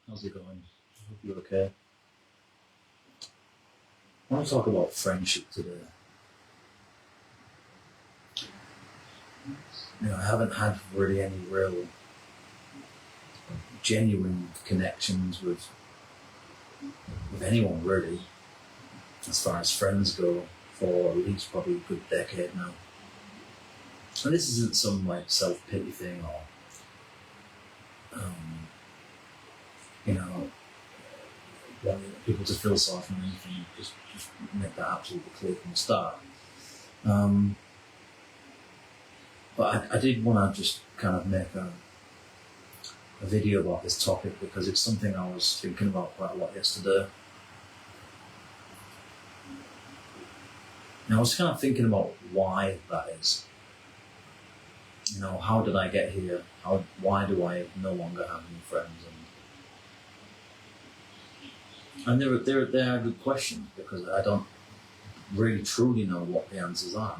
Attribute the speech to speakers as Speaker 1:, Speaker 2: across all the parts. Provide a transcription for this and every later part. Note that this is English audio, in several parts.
Speaker 1: How's it going? Hope you're okay. I want to talk about friendship today. I haven't had really any real genuine connections with anyone really, as far as friends go, for at least probably a good decade now. And this isn't some like self-pity thing or wanting people to feel sorry for anything. Just make that absolutely clear from the start. But I did want to just kind of make a video about this topic because it's something I was thinking about quite a lot yesterday. And I was kind of thinking about why that is. How did I get here? Why do I no longer have any friends? And they're good questions because I don't really truly know what the answers are.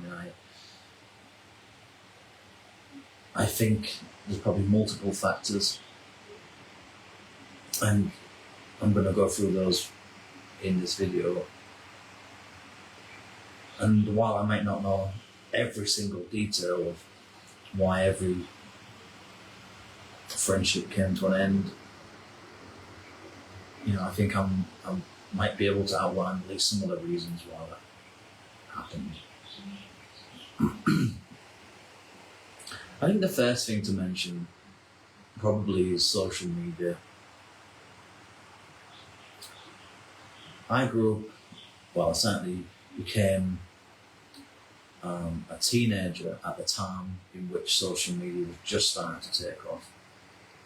Speaker 1: I think there's probably multiple factors, and I'm going to go through those in this video. And while I might not know every single detail of why every friendship came to an end, I think I might be able to outline at least some of the reasons why that happened. I think the first thing to mention probably is social media. I I certainly became a teenager at the time in which social media was just starting to take off.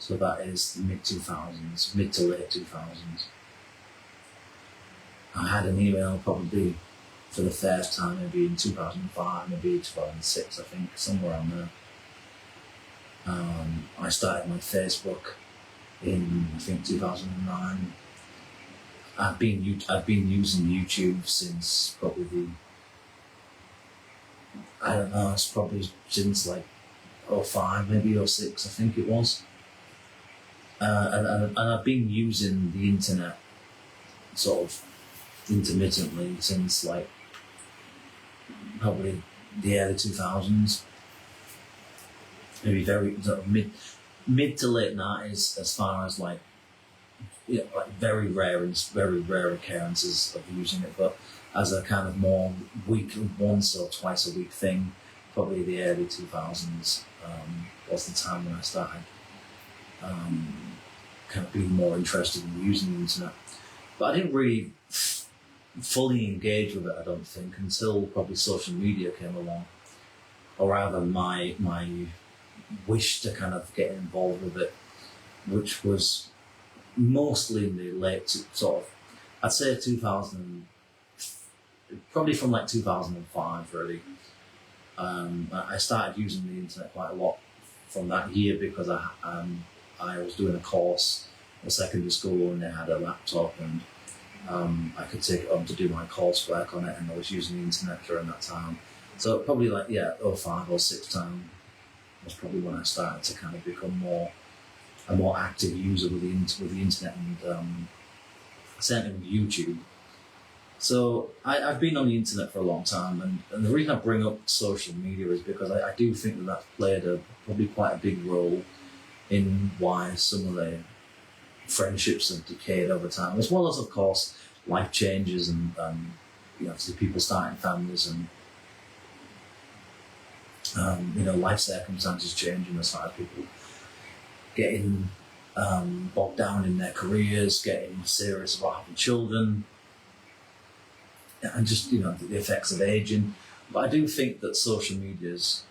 Speaker 1: So that is the mid to late 2000s. I had an email probably for the first time maybe in 2005, maybe 2006, I think, somewhere around there. I started my Facebook in, I think, 2009. I've been using YouTube since probably it's probably since like 05, maybe 06, I think it was. And I've been using the internet sort of intermittently since like probably the early 2000s, maybe very sort of mid to late 90s, as far as like very rare occurrences of using it, but as a kind of more once or twice a week thing, probably the early 2000s was the time when I started kind of being more interested in using the internet. But I didn't really fully engage with it, I don't think, until probably social media came along, or rather my wish to kind of get involved with it, which was mostly in the late I'd say 2000, probably from like 2005 really. I started using the internet quite a lot from that year because I was doing a course at secondary school and they had a laptop and I could take it on to do my coursework on it, and I was using the internet during that time. So probably like 05 or 06 time was probably when I started to kind of become a more active user with the internet and certainly with YouTube. So I've been on the internet for a long time, and the reason I bring up social media is because I do think that that's played probably quite a big role in why some of the friendships have decayed over time, as well as, of course, life changes and people starting families and life circumstances changing as far as people getting bogged down in their careers, getting serious about having children, and just the effects of aging. But I do think that social media's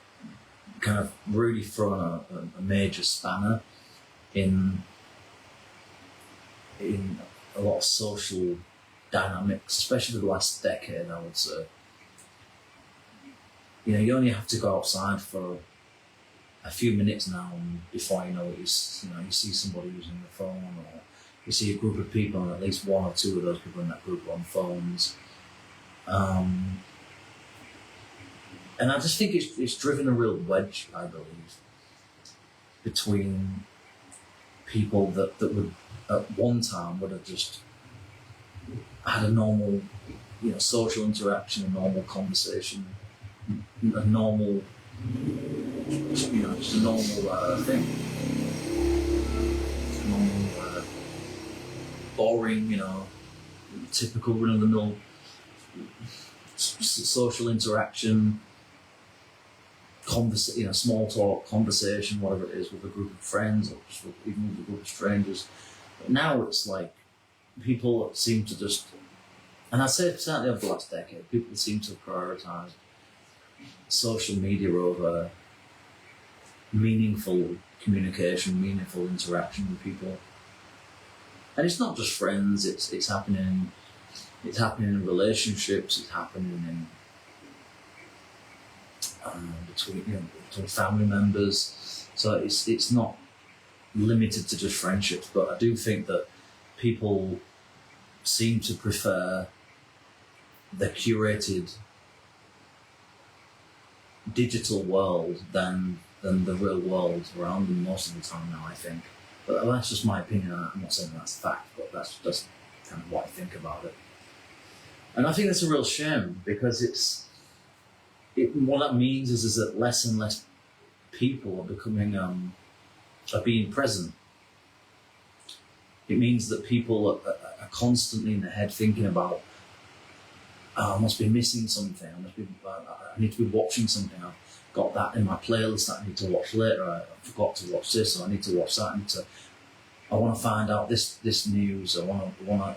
Speaker 1: kind of really thrown a major spanner in a lot of social dynamics, especially the last decade, I would say. You only have to go outside for a few minutes now, and before you know it, you see somebody using the phone, or you see a group of people, and at least one or two of those people in that group are on phones. And I just think it's driven a real wedge, I believe, between people that would at one time would have just had a normal, social interaction, a normal conversation, a normal, just a normal thing, normal, boring, typical run-of-the-mill social interaction, small talk, conversation, whatever it is, with a group of friends or just even with a group of strangers. But now it's like people seem to just, and I'd say certainly over the last decade, people seem to prioritise social media over meaningful communication, meaningful interaction with people. And it's not just friends; it's happening in relationships. It's happening in between family members. So it's not limited to just friendships. But I do think that people seem to prefer the curated digital world than the real world around them most of the time now, I think. But that's just my opinion. I'm not saying that's fact, but that's just kind of what I think about it. And I think that's a real shame, because what that means is that less and less people are being present. It means that people are constantly in their head thinking about, I must be missing something. I need to be watching something. I've got that in my playlist that I need to watch later. I forgot to watch this, so I need to watch that. I want to find out this news. I want to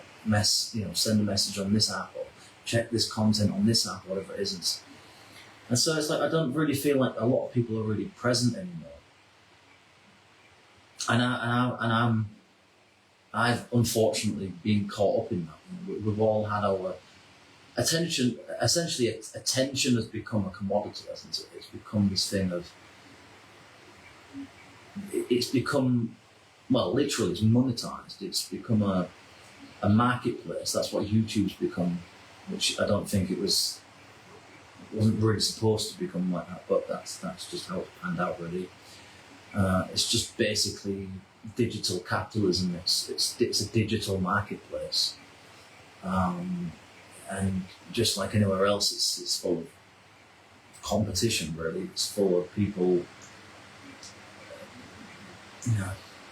Speaker 1: send a message on this app, or check this content on this app, whatever it is. And so it's like I don't really feel like a lot of people are really present anymore. And I've unfortunately been caught up in that. We've all had our attention. Essentially, attention has become a commodity, hasn't it? It's become this thing of. It's become, well, literally, it's monetized. It's become a marketplace. That's what YouTube's become, which I don't think it wasn't really supposed to become like that. But that's just how it panned out, really. It's just basically digital capitalism. It's a digital marketplace, and just like anywhere else, it's full of competition. Really, it's full of people,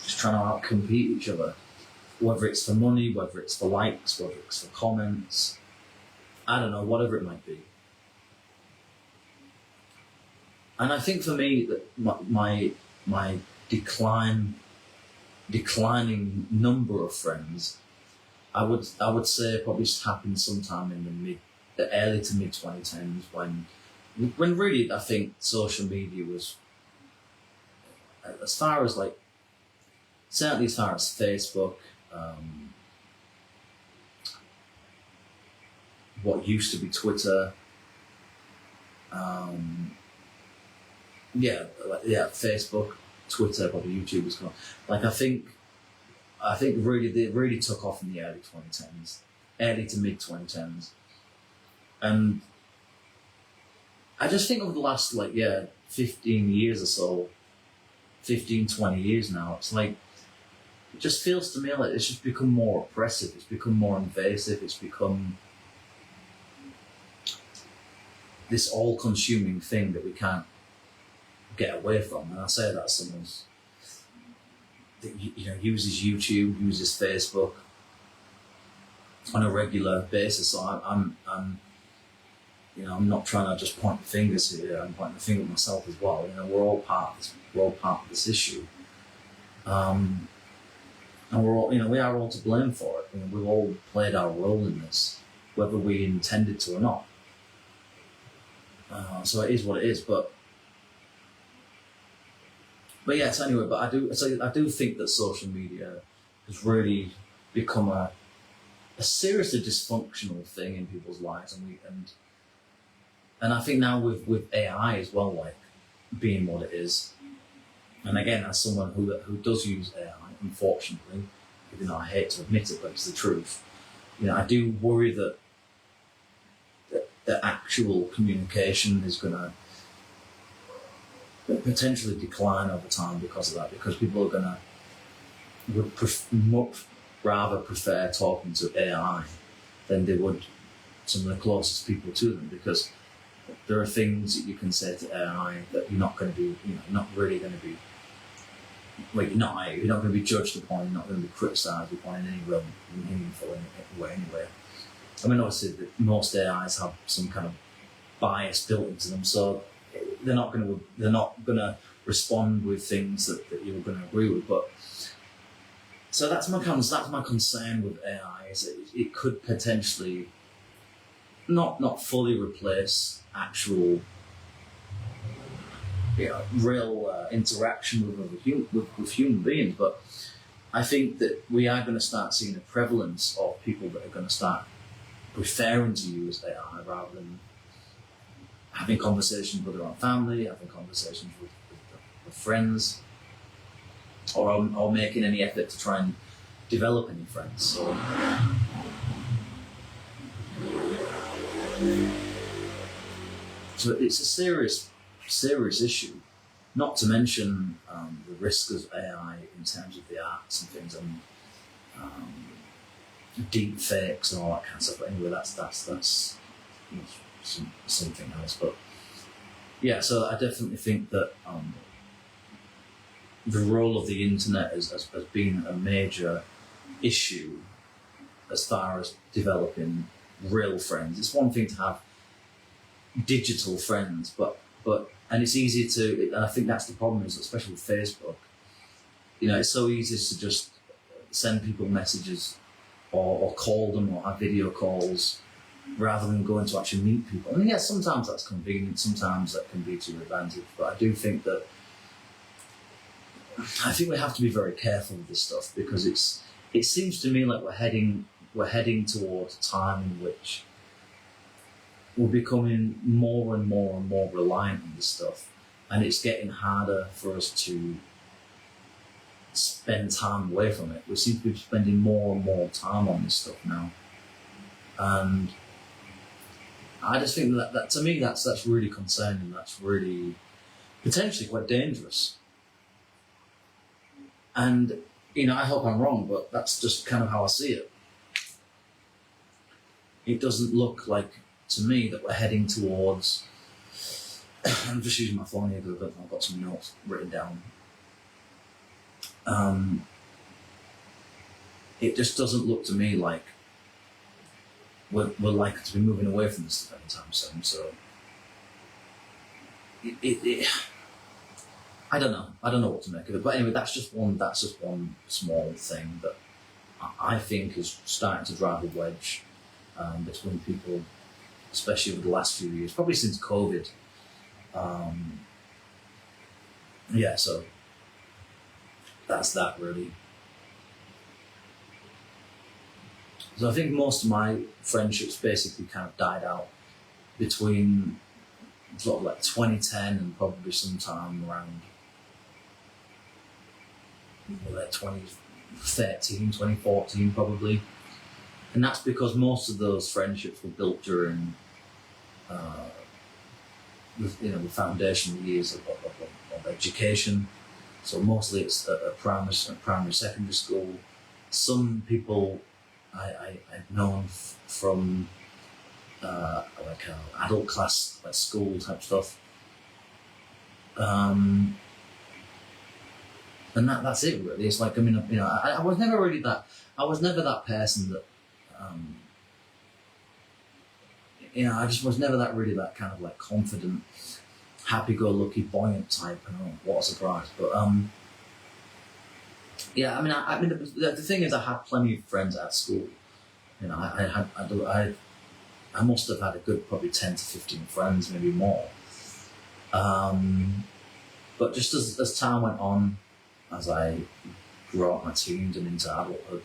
Speaker 1: just trying to outcompete each other. Whether it's for money, whether it's for likes, whether it's for comments, I don't know, whatever it might be. And I think for me that my declining number of friends, I would say probably happened sometime in the early to mid 2010s when really I think social media was, certainly as far as Facebook, what used to be Twitter, Facebook, Twitter, probably YouTube was gone. Like I think really they really took off in the early 2010s, early to mid 2010s, and I just think over the last 15 years or so, 15, 20 years now, it's like it just feels to me like it's just become more oppressive. It's become more invasive. It's become this all-consuming thing that we can't get away from. And I say that as someone that uses YouTube, uses Facebook on a regular basis. So I'm not trying to just point fingers here. I'm pointing the finger at myself as well. We're all part of this. We're all part of this issue, and we are all to blame for it. We've all played our role in this, whether we intended to or not. So it is what it is. But yes, anyway. But I do think that social media has really become a seriously dysfunctional thing in people's lives, and I think now with AI as well, like being what it is. And again, as someone who does use AI, unfortunately, even though I hate to admit it, but it's the truth. I do worry that the actual communication is going to potentially decline over time because of that. Because people are going to would much rather prefer talking to AI than they would some of the closest people to them, because there are things that you can say to AI that you're not going to be, you're not really going to be, you're not going to be judged upon, you're not going to be criticised upon in any real meaningful way anyway. I mean, obviously, most AIs have some kind of bias built into them, so they're not going to respond with things that you're going to agree with. But so that's my concern with AI, is that it could potentially not fully replace actual real interaction with human beings, but I think that we are going to start seeing a prevalence of people that are going to start preferring to use AI rather than having conversations with their own family, having conversations with friends, or making any effort to try and develop any friends. So it's a serious issue, not to mention the risk of AI in terms of the arts and things, and deep fakes and all that kind of stuff. But anyway, that's something else. But yeah, so I definitely think that the role of the internet has been a major issue as far as developing real friends. It's one thing to have digital friends, but and it's easy to, and I think that's the problem, is especially with Facebook, it's so easy to just send people messages or call them or have video calls rather than going to actually meet people. And yes, sometimes that's convenient, sometimes that can be to your advantage, but I do think that we have to be very careful with this stuff, because it seems to me like we're heading towards a time in which we're becoming more and more and more reliant on this stuff, and it's getting harder for us to spend time away from it. We seem to be spending more and more time on this stuff now, and I just think that to me that's really concerning. That's really potentially quite dangerous. And I hope I'm wrong, but that's just kind of how I see it. It doesn't look like, to me, that we're heading towards. I'm just using my phone here because I've got some notes written down. It just doesn't look to me like we're likely to be moving away from this anytime soon. So I don't know what to make of it. But anyway, that's just one small thing that I think is starting to drive a wedge between people, especially over the last few years, probably since COVID. So that's that really. So I think most of my friendships basically kind of died out between sort of like 2010 and probably sometime around like 2013, 2014 probably. And that's because most of those friendships were built during the foundational years of education. So mostly it's a primary, secondary school. Some people I've known from like adult class, like school type stuff. And that's it really. It's like, I was never really that. I was never that person that. I just was never that kind of like confident, happy-go-lucky, buoyant type. What a surprise! But the thing is, I had plenty of friends at school. I must have had a good probably 10 to 15 friends, maybe more. But just as time went on, as I grew up my teens and into adulthood,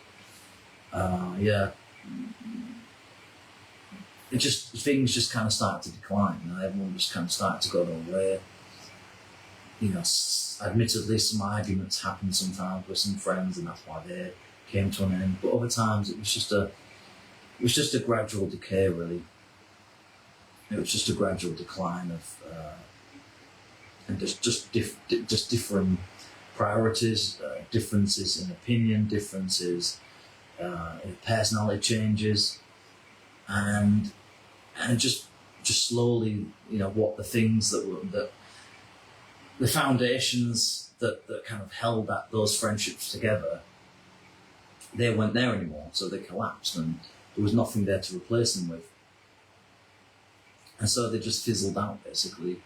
Speaker 1: things just kind of started to decline. Everyone just kind of started to go their way. Admittedly, some arguments happened sometimes with some friends, and that's why they came to an end. But other times, it was just a gradual decay, really. It was just a gradual decline of, and just differing priorities, differences in opinion, differences in personality changes, and just slowly, what the things that the foundations that kind of held those friendships together, they weren't there anymore, so they collapsed, and there was nothing there to replace them with, and so they just fizzled out basically.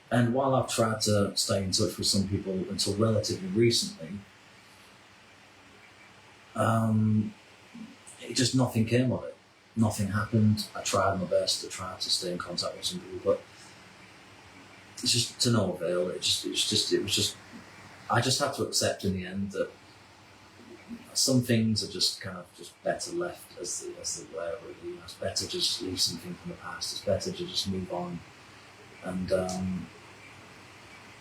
Speaker 1: And while I've tried to stay in touch with some people until relatively recently, nothing came of it. Nothing happened. I tried my best to try to stay in contact with some people, but it's just to no avail. I just had to accept in the end that some things are just kind of just better left as they were. Really, it's better to just leave something from the past. It's better to just move on. And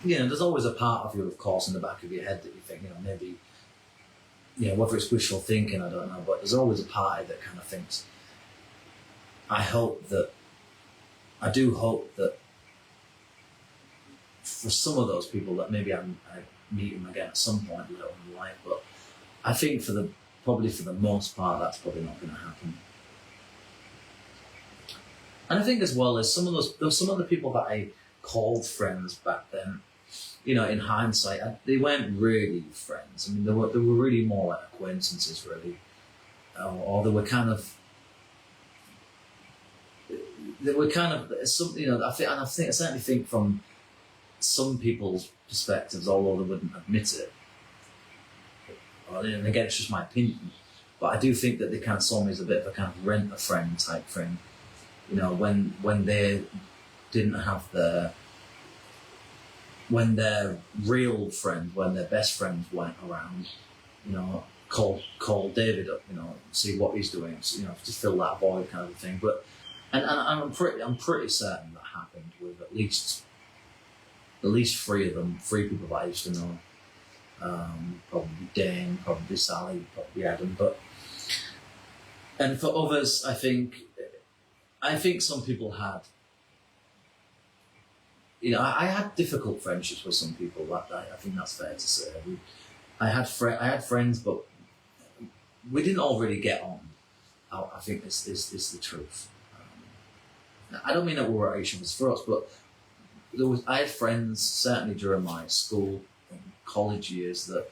Speaker 1: there's always a part of you, of course, in the back of your head that you think, maybe, whether it's wishful thinking, I don't know, but there's always a part of it that kind of thinks, I do hope that for some of those people that maybe I meet them again at some point later in life, but I think for the most part, that's probably not going to happen. And I think as well as some of the people that I called friends back then, in hindsight, they weren't really friends. I mean, they were really more like acquaintances, really, or they were kind of some. I certainly think from some people's perspectives, although they wouldn't admit it. And again, it's just my opinion, but I do think that they kind of saw me as a bit of a kind of rent-a-friend type thing. When they didn't have when their real friend, when their best friends weren't around, call David up, see what he's doing, to fill that void kind of thing. But and I'm pretty certain that happened with at least three of them, three people that I used to know. Probably Dane, probably Sally, probably Adam, and for others, I think some people had. I had difficult friendships with some people. I think that's fair to say. I had friends, but we didn't all really get on. I think this is the truth. I don't mean that we were at each other's throats, but I had friends certainly during my school and college years that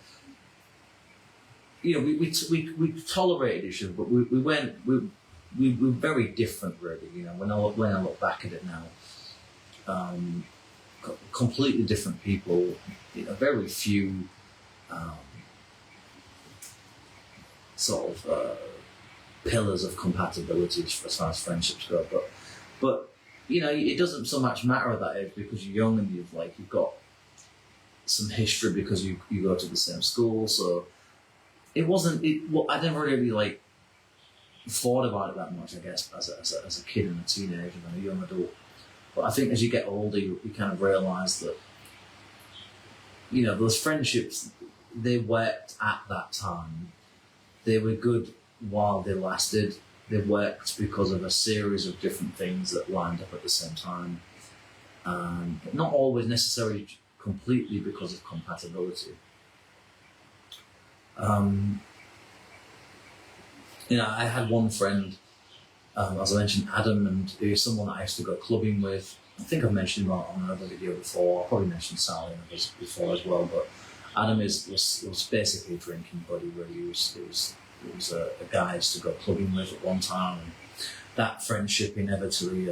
Speaker 1: we tolerated each other, but we were very different, really. When I look back at it now, completely different people. Very few pillars of compatibility as far as friendships go. But it doesn't so much matter at that age because you're young and you've got some history because you go to the same school. So it wasn't. I never really thought about it that much, I guess, as a kid and a teenager and a young adult. But I think as you get older, you kind of realise that, those friendships, they worked at that time. They were good while they lasted. They worked because of a series of different things that lined up at the same time. But not always necessarily completely because of compatibility. I had one friend, as I mentioned, Adam, and he was someone that I used to go clubbing with. I think I've mentioned him on another video before. I'll probably mentioned Sally before as well. But Adam was basically a drinking buddy. Really, he was a guy I used to go clubbing with at one time, and that friendship inevitably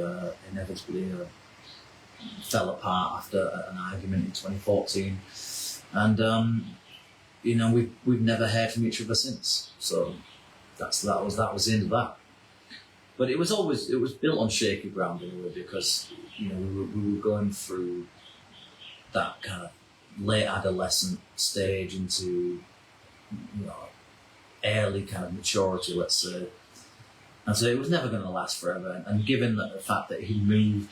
Speaker 1: fell apart after an argument in 2014, and we've never heard from each other since. So that was the end of that. But it was built on shaky ground anyway, because we were going through that kind of late adolescent stage into early kind of maturity, let's say. And so it was never going to last forever. And given the fact that he moved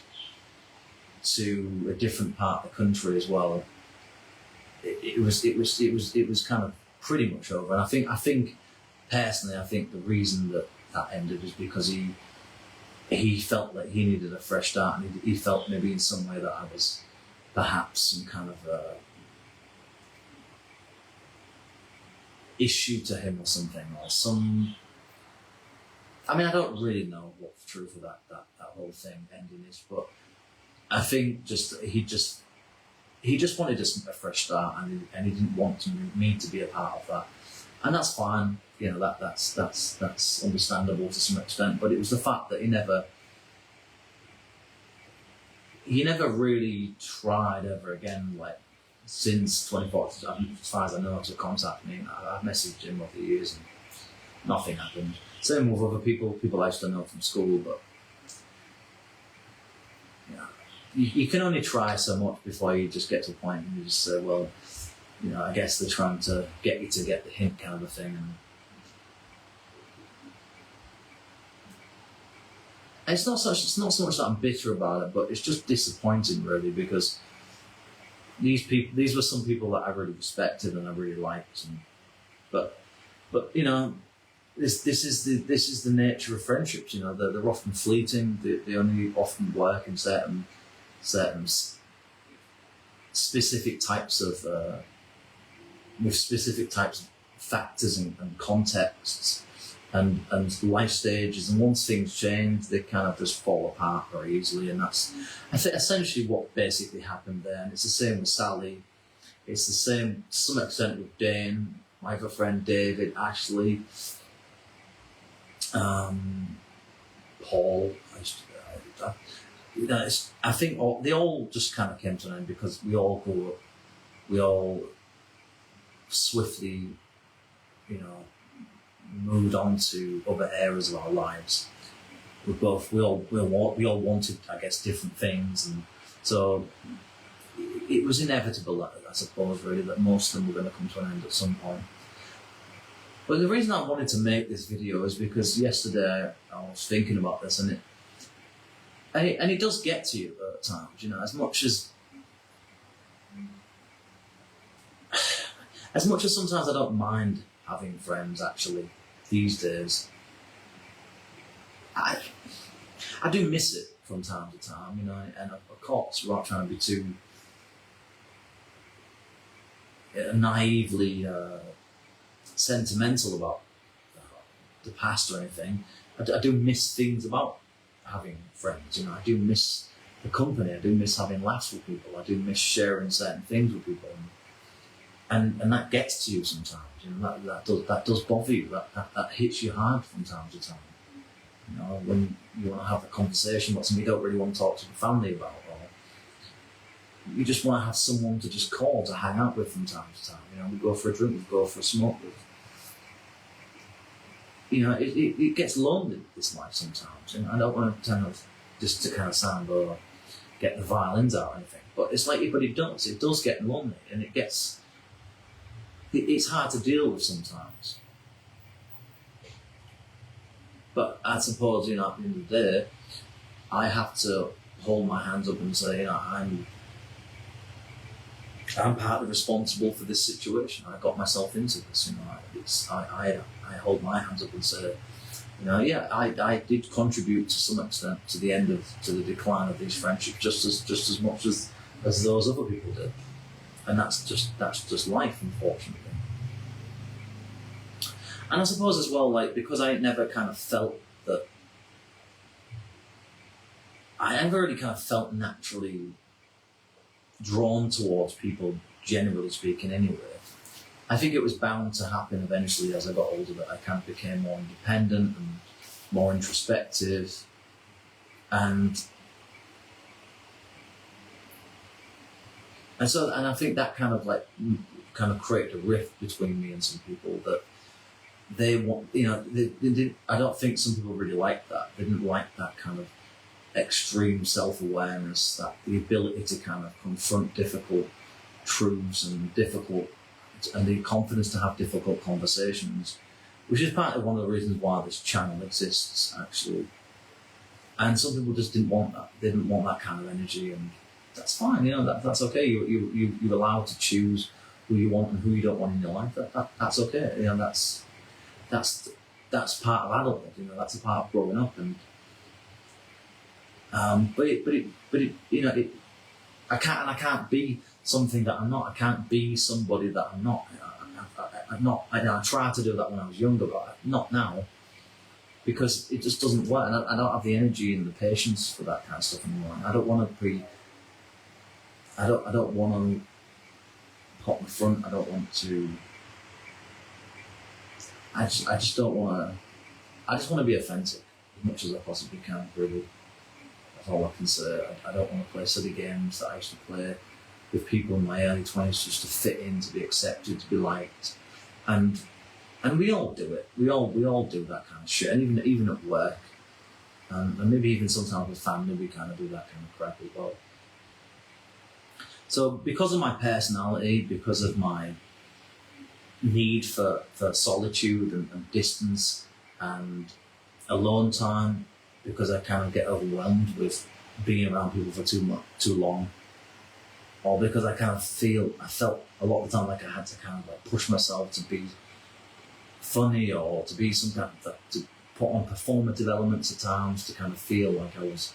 Speaker 1: to a different part of the country as well, it was kind of pretty much over. And I think personally, the reason that ended is because he felt that he needed a fresh start, and he felt maybe in some way that I was perhaps some kind of issue to him or something, or some. I mean, I don't really know what the truth of that whole thing ending is, but I think he just wanted a fresh start, and he didn't want me to be a part of that, and that's fine. You know, that's understandable to some extent. But it was the fact that he never really tried ever again, like since 2014, as far as I know, to contact me. I've messaged him over the years, and nothing happened. Same with other people I used to know from school, but yeah, you can only try so much before you just get to a point and you just say, well, you know, I guess they're trying to get you to get the hint, kind of a thing. And it's not so much that I'm bitter about it, but it's just disappointing, really, because these were some people that I really respected and I really liked, but you know, this is the nature of friendships. You know, they're often fleeting. They only often work in certain specific types of with specific types of factors and contexts and life stages. And once things change, they kind of just fall apart very easily. And that's, I think, essentially what basically happened there. And it's the same with Sally. It's the same to some extent with Dane, my other friend David, Ashley, Paul. You know, I think they all just kind of came to an end because we all swiftly, you know, moved on to other areas of our lives. We all wanted, I guess, different things, and so it was inevitable, I suppose, really, that most of them were going to come to an end at some point. But the reason I wanted to make this video is because yesterday I was thinking about this, and it does get to you at times, you know, as much as sometimes I don't mind having friends, actually, these days. I do miss it from time to time, you know, and of course, without trying to be too naively sentimental about the past or anything. I do miss things about having friends, you know. I do miss the company. I do miss having laughs with people. I do miss sharing certain things with people, and that gets to you sometimes. You know, that does bother you. That hits you hard from time to time. You know, when you want to have a conversation about something you don't really want to talk to your family about, or you just want to have someone to just call, to hang out with from time to time. You know, we go for a drink, we go for a smoke. You know, it gets lonely, this life, sometimes. And I don't want to just to kind of sound or get the violins out or anything, but it's like, but it does get lonely, and it's hard to deal with sometimes. But I suppose, you know, at the end of the day, I have to hold my hands up and say, you know, I'm partly responsible for this situation. I got myself into this, you know. I hold my hands up and say, you know, yeah, I did contribute to some extent to the decline of these friendships, just as much as those other people did, and that's just life, unfortunately. And I suppose as well, like, because I never kind of felt that, I never really kind of felt naturally drawn towards people, generally speaking, anyway. I think it was bound to happen eventually as I got older, that I kind of became more independent and more introspective, and I think that kind of created a rift between me and some people that they want, you know, I don't think some people really liked that. They didn't like that kind of extreme self-awareness, that the ability to kind of confront difficult truths and the confidence to have difficult conversations, which is partly one of the reasons why this channel exists, actually. And some people just didn't want that. They didn't want that kind of energy, and that's fine. You know, that's okay. You're allowed to choose who you want and who you don't want in your life. That's okay. You know, that's part of adulthood. You know, that's a part of growing up. And but it you know, I can't be something that I'm not. I can't be somebody that I'm not. I tried to do that when I was younger, but not now, because it just doesn't work, and I don't have the energy and the patience for that kind of stuff anymore. I don't want to be. I don't want to pop my front. I don't want to. I just don't want to. I just want to be authentic as much as I possibly can. Really, that's all I can say. I don't want to play silly games that I used to play with people in my early 20s just to fit in, to be accepted, to be liked, and we all do it. We all do that kind of shit, and even at work, and maybe even sometimes with family, we kind of do that kind of crap as well. So because of my personality, because of my need for solitude and distance and alone time, because I kind of get overwhelmed with being around people for too long, or because I felt a lot of the time like I had to kind of like push myself to be funny, or to be some kind of, to put on performative elements at times, to kind of feel like I was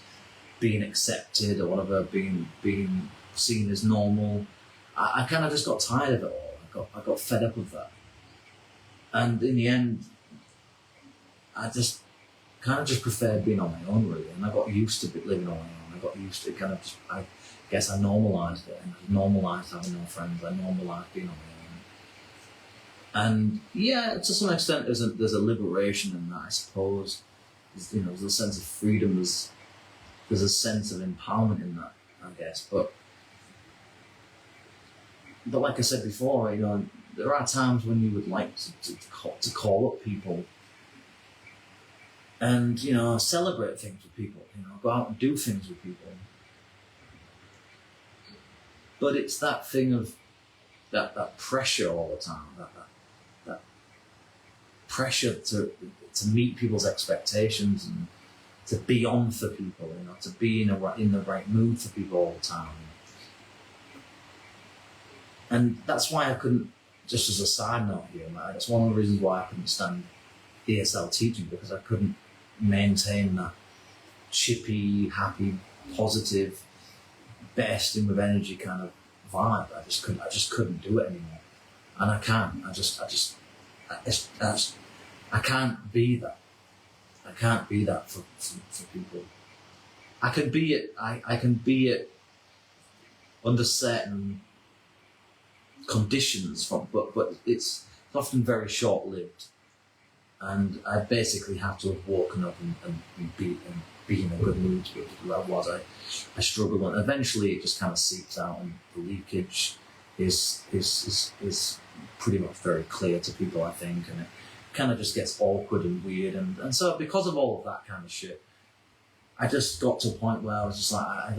Speaker 1: being accepted or whatever, being seen as normal. I kind of just got tired of it all. I got fed up of that, and in the end, I just kind of just preferred being on my own, really. And I got used to living on my own. I got used to it. Kind of just, I guess I normalised it, and I normalised having no friends. I normalised being on my own. And yeah, to some extent, there's a liberation in that, I suppose. There's a sense of freedom. There's a sense of empowerment in that, I guess. But like I said before, there are times when you would like to call up people and celebrate things with people. Go out and do things with people. But it's that thing of that pressure all the time. That pressure to meet people's expectations and to be on for people. To be in the right mood for people all the time. And that's why I couldn't, just as a side note here, that's one of the reasons why I couldn't stand ESL teaching, because I couldn't maintain that chippy, happy, positive, bursting with energy kind of vibe. I just couldn't do it anymore. And I can't. I can't be that. I can't be that for people. I can be it. I can be it under certain conditions, but it's often very short-lived, and I basically have to have woken up and be in a good mood to be able to do that. Otherwise, I struggle, and eventually it just kind of seeps out, and the leakage is pretty much very clear to people, I think, and it kind of just gets awkward and weird, and so because of all of that kind of shit, I just got to a point where I was just like, I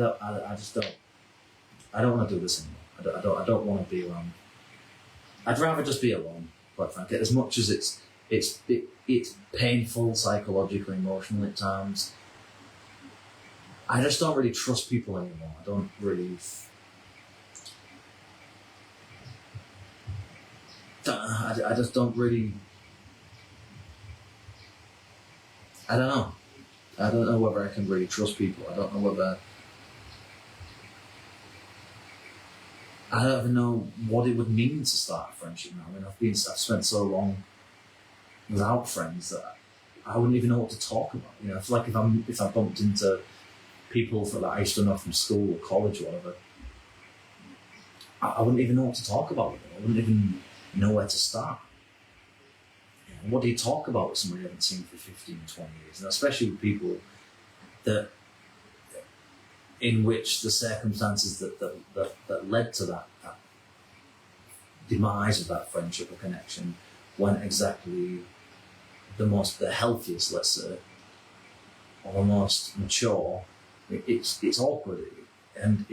Speaker 1: don't want to do this anymore. I don't want to be around. I'd rather just be alone, quite frankly. As much as it's painful, psychologically, emotionally at times, I just don't really trust people anymore. I don't really. I just don't really. I don't know. I don't know whether I can really trust people. I don't know whether. I don't even know what it would mean to start a friendship now. I mean, I've spent so long without friends that I wouldn't even know what to talk about. It's like if I bumped into people that I used to know from school or college or whatever, I wouldn't even know what to talk about with them. I wouldn't even know where to start. What do you talk about with somebody you haven't seen for 15, 20 years? And especially with people that in which the circumstances that led to that demise of that friendship or connection weren't exactly the healthiest, let's say, or the most mature. It's awkward, and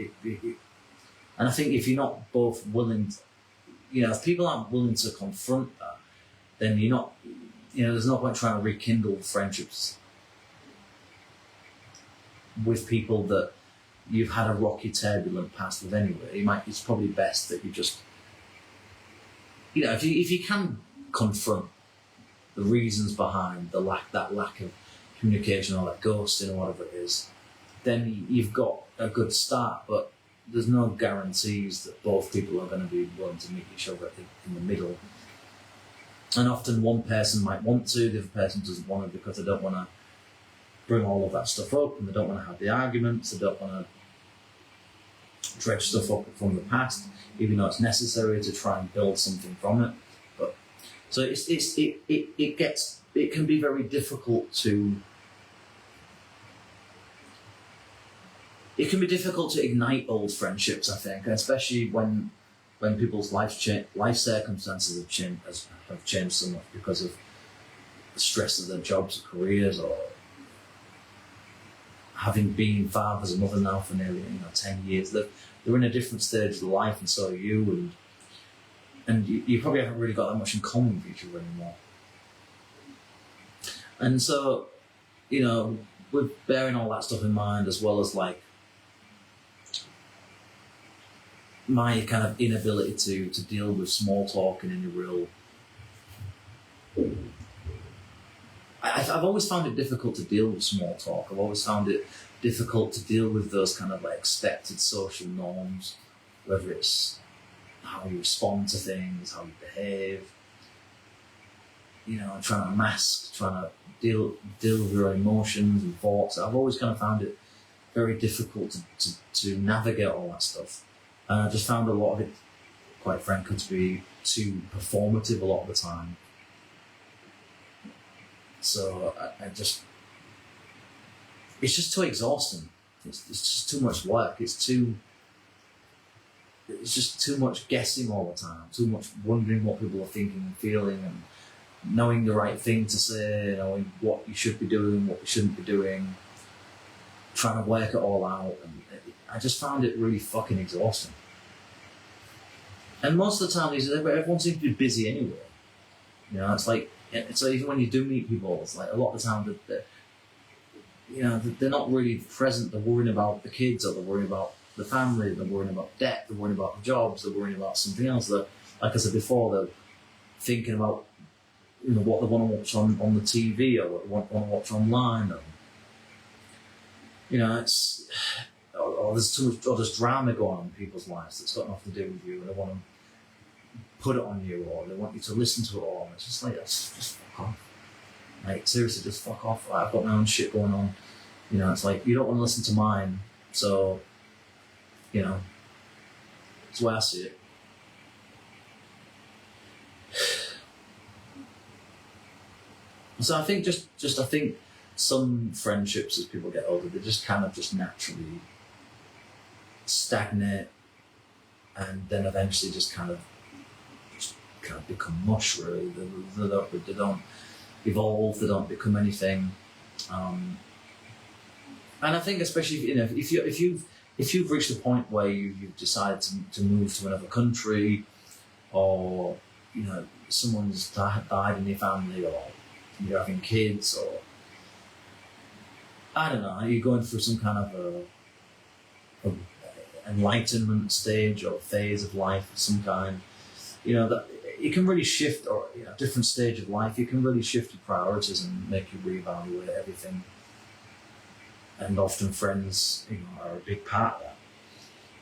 Speaker 1: and I think if you're not both willing to, if people aren't willing to confront that, then you're not, there's no point trying to rekindle friendships with people that you've had a rocky, turbulent past with anyway. It's probably best that you just, if you can confront the reasons behind that lack of communication or that ghosting or whatever it is, then you've got a good start. But there's no guarantees that both people are going to be willing to meet each other in the middle. And often one person might want to, the other person doesn't want to because they don't want to bring all of that stuff up, and they don't want to have the arguments, they don't want to dredge stuff up from the past, even though it's necessary to try and build something from it. But so it can be very difficult to ignite old friendships, I think, especially when people's life circumstances have changed so much because of the stress of their jobs or careers, or having been fathers and mothers now for nearly 10 years. They're in a different stage of life, and so are you, and you probably haven't really got that much in common with each other anymore. And so, with bearing all that stuff in mind, as well as like my kind of inability to deal with small talk in any real... I've always found it difficult to deal with small talk. I've always found it difficult to deal with those kind of like expected social norms, whether it's how you respond to things, how you behave, trying to mask, trying to deal with your emotions and thoughts. I've always kind of found it very difficult to navigate all that stuff. And I just found a lot of it, quite frankly, to be too performative a lot of the time. So it's just too exhausting. It's just too much work. It's just too much guessing all the time, too much wondering what people are thinking and feeling, and knowing the right thing to say, knowing what you should be doing, what you shouldn't be doing, trying to work it all out. And I just found it really fucking exhausting. And most of the time, everyone seems to be busy anyway. It's like, so even when you do meet people, it's like a lot of the time they're not really present. They're worrying about the kids, or they're worrying about the family, they're worrying about debt, they're worrying about the jobs, they're worrying about something else. Like I said before, they're thinking about what they want to watch on the TV, or what they want to watch online. Or there's too much, or there's drama going on in people's lives that's got nothing to do with you, and they want to put it on you, or they want you to listen to it all. And it's just like, just fuck off. Like, seriously, just fuck off. I've got my own shit going on. It's like, you don't want to listen to mine, so, that's the way I see it. So I think I think some friendships, as people get older, they just kind of just naturally stagnate, and then eventually just kind of become mush, really. They don't evolve, they don't become anything. And I think especially if you've reached a point where you've decided to move to another country, or someone's died in your family, or you're having kids, or I don't know, you're going through some kind of a enlightenment stage or phase of life of some kind, that it can really shift, or different stage of life, you can really shift your priorities and make you reevaluate everything. And often friends, are a big part of that,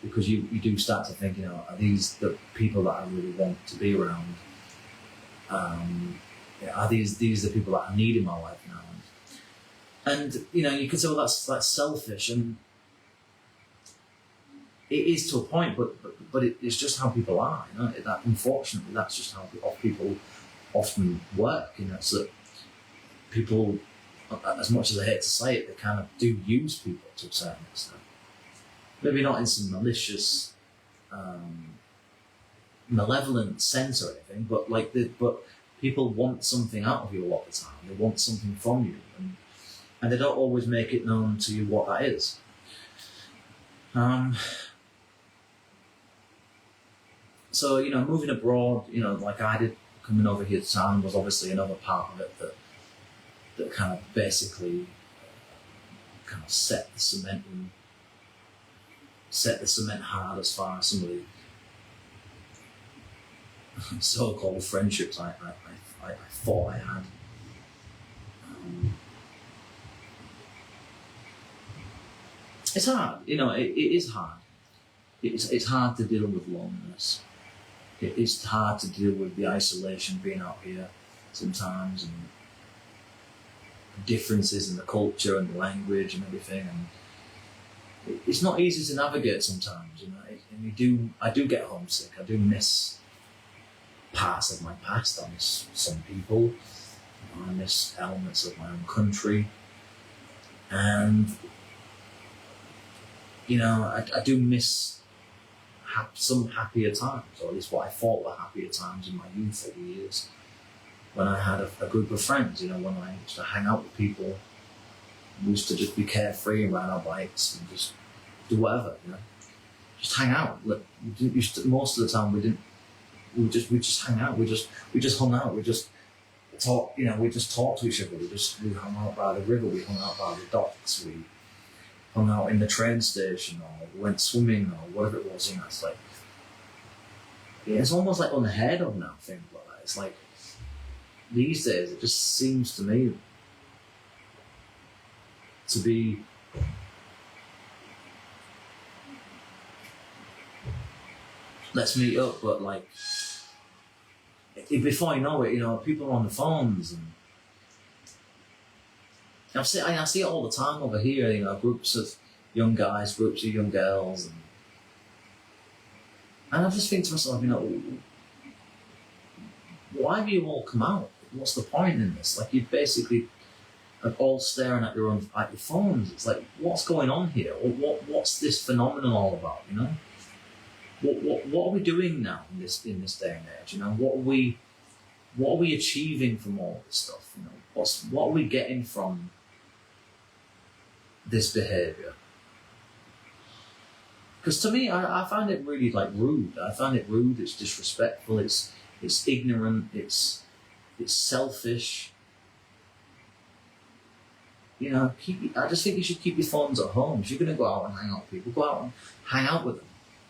Speaker 1: because you do start to think, are these the people that I really want to be around? Are these the people that I need in my life now? And you could say, well, that's selfish, and it is to a point, but it's just how people are. That unfortunately, that's just how people often work. So that people, as much as I hate to say it, they kind of do use people to a certain extent. Maybe not in some malicious, malevolent sense or anything, but but people want something out of you a lot of the time. They want something from you, and they don't always make it known to you what that is. So, moving abroad, like I did, coming over here to town was obviously another part of it that kind of basically kind of set the cement hard as far as some of the so-called friendships I thought I had. It's hard, it is hard. It's hard to deal with loneliness. It's hard to deal with the isolation being out here. sometimes, and differences in the culture and the language and everything, and it's not easy to navigate sometimes, and I do get homesick. I do miss parts of my past. I miss some people. I miss elements of my own country, and I do miss some happier times, or at least what I thought were happier times in my youth over the years, when I had a group of friends. When I used to hang out with people, we used to just be carefree and ride our bikes and just do whatever, just hang out. Most of the time we just hang out. We just hung out. We just talk. We just talked to each other. We hung out by the river. We hung out by the docks. We hung out in the train station, or went swimming, or whatever it was. It's like, it's almost like unheard of now, things like that. It's like, these days it just seems to me to be let's meet up, but like, before you know it, people are on the phones, and I see it all the time over here. Groups of young guys, groups of young girls, and I just think to myself, why have you all come out? What's the point in this? Like, you basically are all staring at your phones. It's like, what's going on here? Or what's this phenomenon all about? What are we doing now in this day and age? What are we achieving from all this stuff? What are we getting from this behaviour? Because to me, I find it really rude. I find it rude. It's disrespectful. It's ignorant. It's selfish. I just think you should keep your phones at home. If you're going to go out and hang out with people, go out and hang out with them.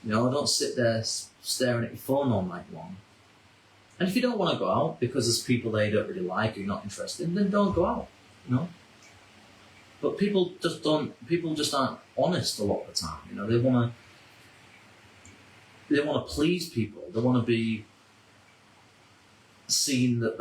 Speaker 1: Don't sit there staring at your phone all night long. And if you don't want to go out because there's people there you don't really like or you're not interested in, then don't go out. But people just aren't honest a lot of the time. They want to please people. They want to be seen that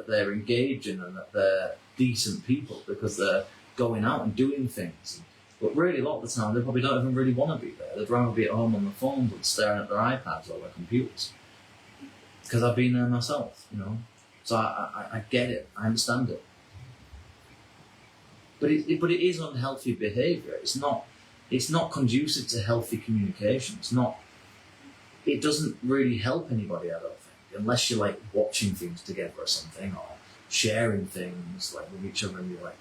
Speaker 1: they're engaging and that they're decent people because they're going out and doing things. But really, a lot of the time, they probably don't even really want to be there. They'd rather be at home on the phones and staring at their iPads or their computers. Because I've been there myself, So I get it. I understand it. But it is unhealthy behaviour. It's not conducive to healthy communication. It doesn't really help anybody, I don't think, unless you're watching things together or something, or sharing things with each other, and you're like.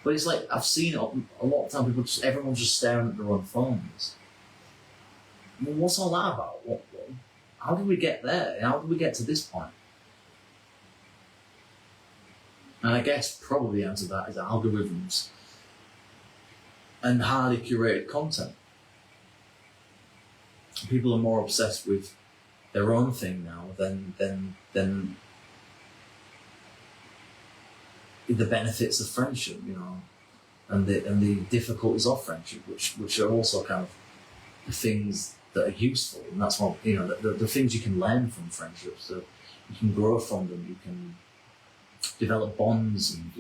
Speaker 1: But it's like, I've seen it a lot of time. Everyone's just staring at their own phones. Well, what's all that about? How did we get there? How did we get to this point? And I guess probably the answer to that is algorithms and highly curated content. People are more obsessed with their own thing now than the benefits of friendship, and the difficulties of friendship, which are also kind of the things that are useful, and that's what the things you can learn from friendships, that you can grow from them, you can develop bonds, and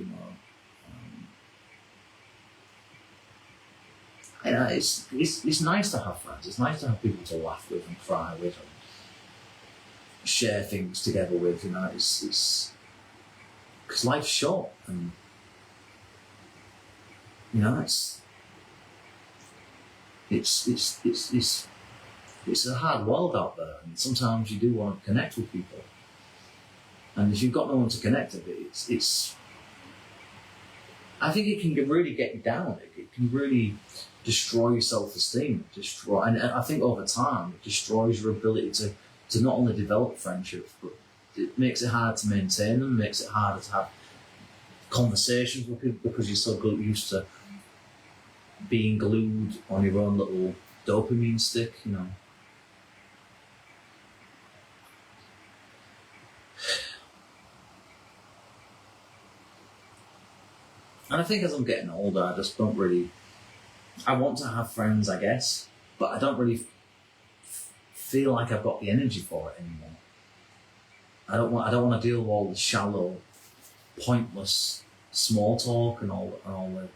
Speaker 1: it's nice to have friends. It's nice to have people to laugh with and cry with and share things together with. It's because life's short, and it's a hard world out there, and sometimes you do want to connect with people, and if you've got no one to connect with, I think it can really get you down. It can really destroy your self-esteem, and I think over time it destroys your ability to not only develop friendships, but it makes it hard to maintain them, makes it harder to have conversations with people because you're so used to being glued on your own little dopamine stick, And I think as I'm getting older, I just don't really. I want to have friends, I guess, but I don't really feel like I've got the energy for it anymore. I don't want to deal with all the shallow, pointless small talk and all the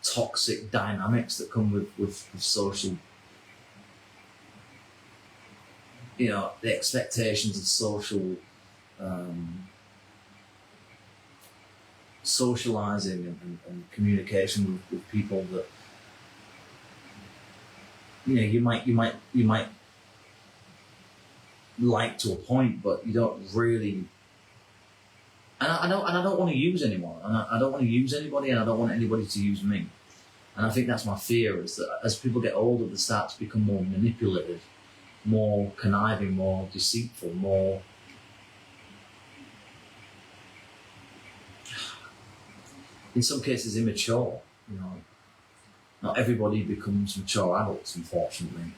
Speaker 1: toxic dynamics that come with social, the expectations of social socializing and communication with people that you might like to a point, but you don't really. And I don't want to use anyone, and I don't want to use anybody, and I don't want anybody to use me. And I think that's my fear, is that as people get older, they start to become more manipulative, more conniving, more deceitful, more in some cases immature. Not everybody becomes mature adults, unfortunately.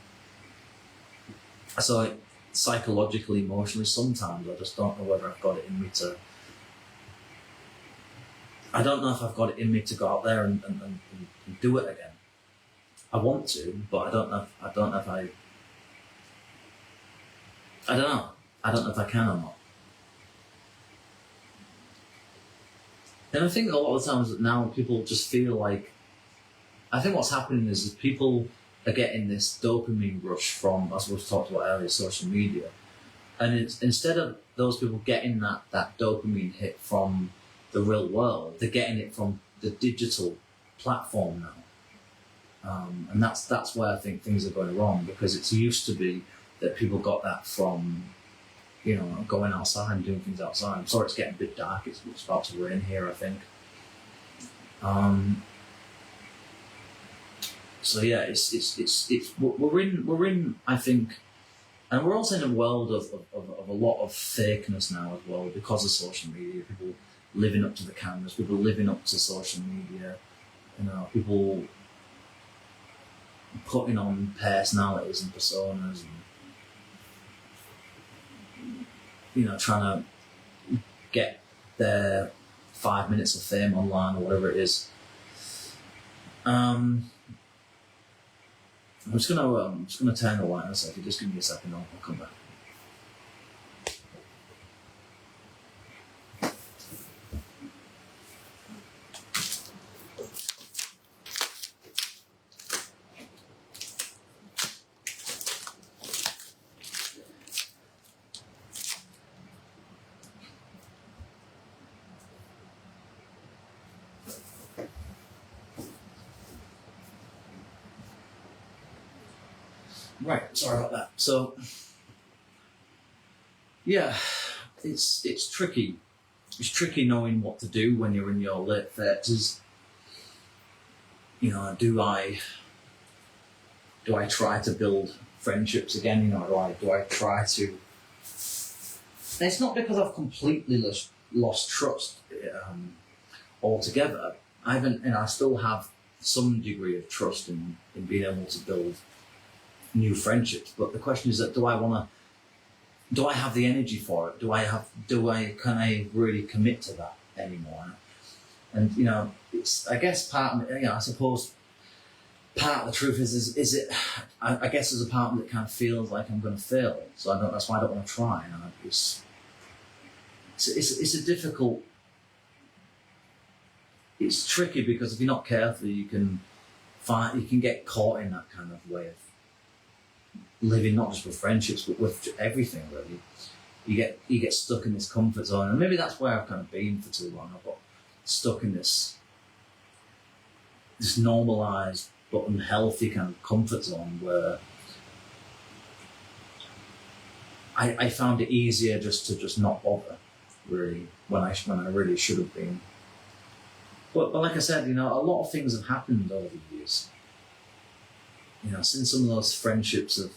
Speaker 1: So psychologically, emotionally, sometimes I just don't know whether I've got it in me to. I don't know if I've got it in me to go out there and do it again. I want to, but I don't know if I don't know if I can or not. And I think a lot of the times that now people just feel like, I think what's happening is that people are getting this dopamine rush from, as we've talked about earlier, social media. And instead of those people getting that dopamine hit from the real world, they're getting it from the digital platform now. And that's where I think things are going wrong, because it's used to be that people got that from, going outside and doing things outside. I'm sorry, it's getting a bit dark. It's about to rain here, I think. So yeah, it's we're in I think, and we're also in a world of a lot of fakeness now as well, because of social media. People living up to the cameras, people living up to social media, people putting on personalities and personas, and trying to get their 5 minutes of fame online or whatever it is. I'm just gonna turn the light on a second. Just give me a second. I'll come back. Right, sorry about that. So, yeah, it's tricky. It's tricky knowing what to do when you're in your late 30s. Do I try to build friendships again? Do I try to? And it's not because I've completely lost trust altogether. I still have some degree of trust in being able to build new friendships, but the question is that do I have the energy for it? Can I really commit to that anymore? And it's, I guess I suppose part of the truth is it I guess there's a part of me that kind of feels like I'm going to fail, so that's why I don't want to try. It's a difficult, it's tricky, because if you're not careful, you can get caught in that kind of way of living, not just with friendships but with everything really. You get stuck in this comfort zone, and maybe that's where I've kind of been for too long. I've got stuck in this normalised but unhealthy kind of comfort zone where I found it easier just to not bother really when I really should have been. But like I said, a lot of things have happened over the years. Since some of those friendships have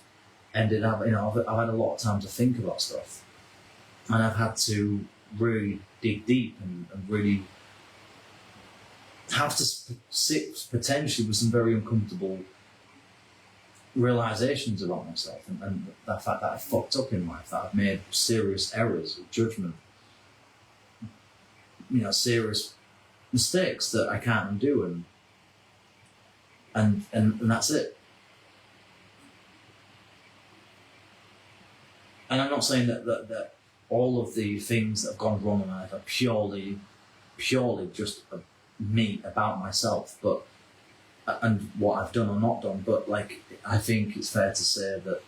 Speaker 1: ended up, I've had a lot of time to think about stuff, and I've had to really dig deep and really have to sit potentially with some very uncomfortable realizations about myself, and the fact that I fucked up in life, that I've made serious errors of judgment, serious mistakes that I can't undo, and that's it. And I'm not saying that all of the things that have gone wrong in my life are purely just me, about myself, but and what I've done or not done. But like, I think it's fair to say that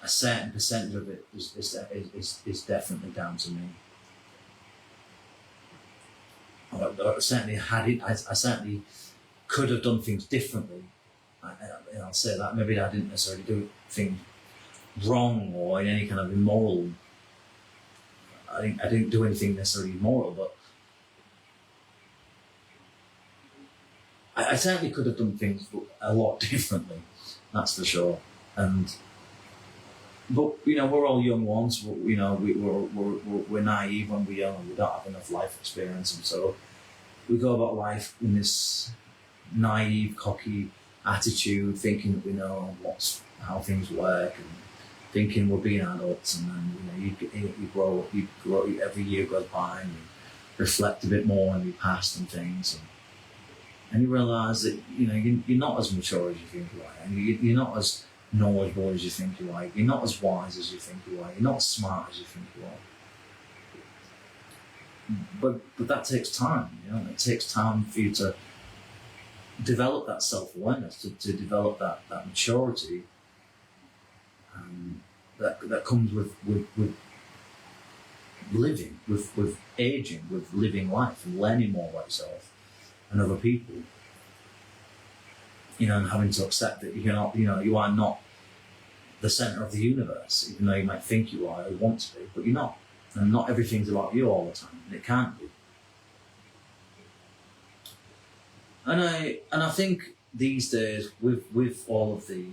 Speaker 1: a certain percentage of it is definitely down to me. I certainly could have done things differently. I'll say that. Maybe I didn't necessarily do things wrong or in any kind of immoral. I didn't do anything necessarily immoral, but I certainly could have done things a lot differently. That's for sure. But we're all young ones. We're naive when we're young, and we don't have enough life experience, and so we go about life in this naive, cocky attitude, thinking that we know how things work, and thinking we're being adults. And then you grow up, every year goes by, and you reflect a bit more on your past and things, and you realise that you're not as mature as you think you are, and you're not as knowledgeable as you think you are. You're not as wise as you think you are. You're not as smart as you think you are. But that takes time. It takes time for you to develop that self-awareness, to develop that maturity that comes with living, with aging, with living life and learning more about yourself and other people. And having to accept that you are not the center of the universe, even though you might think you are or want to be, but you're not. And not everything's about you all the time, and it can't be. And I think these days, with all of the,